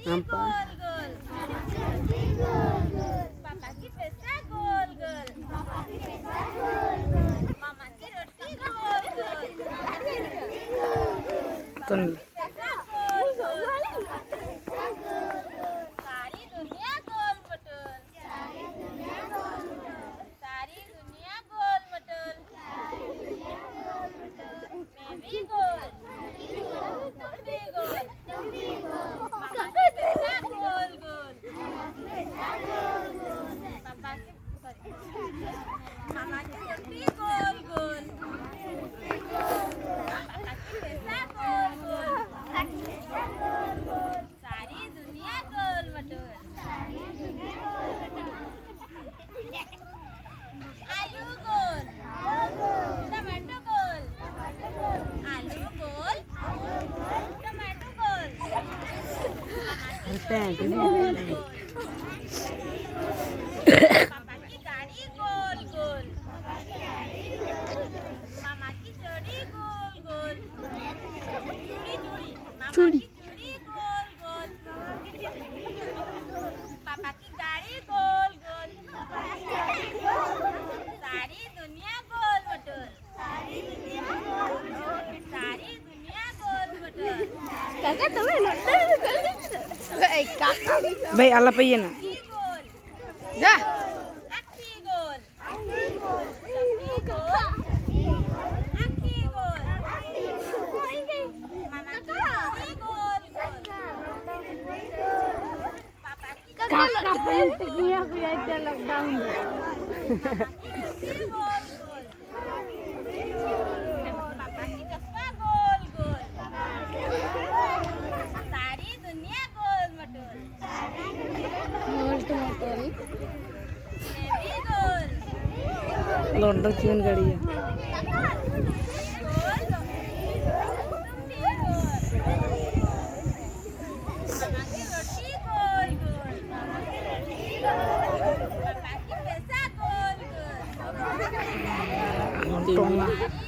रोटी गोल गोल, पापा की पैसा गोल गोल, मामा की रोटी गोल गोल, तुम पैसा गोल गोल, सारी दुनिया गोल मटोल, सारी दुनिया गोल मटोल, मैं भी गोल, तुम भी गोल, मामा की पैसा गोल गोल, पापा की सॉरी मामा की रोटी गोल गोल, पापा की पैसा गोल गोल, सारी दुनिया गोल मटोल, आलू गोल, टमाटो गोल, आलू गोल, टमाटो गोल, गोल गोल, पापा की गाड़ी गोल गोल, मामा की जोड़ी गोल गोल, चूड़ी चूड़ी, मामा की चूड़ी गोल गोल, पापा की गाड़ी गोल गोल, सारी दुनिया गोल मटोल, सारी दुनिया गोल मटोल, भाई आला पाहिजे ना की गोल, जा अक्की गोल, चक्की गोल, अक्की गोल, मामा की चूड़ी गोल गोल, पापा की लॉकडाऊन रोटी गोल गोल, पापा की चप्पा गोल गोल, सारी दुनिया गोल मटोल, मैं भी गोल, लॉकडाऊन चिकन गाड़ी है गोल, तुम भी गोल, मामा की रोटी गोल गोल, पापा की पैसा गोल गोल, टोंगा सारी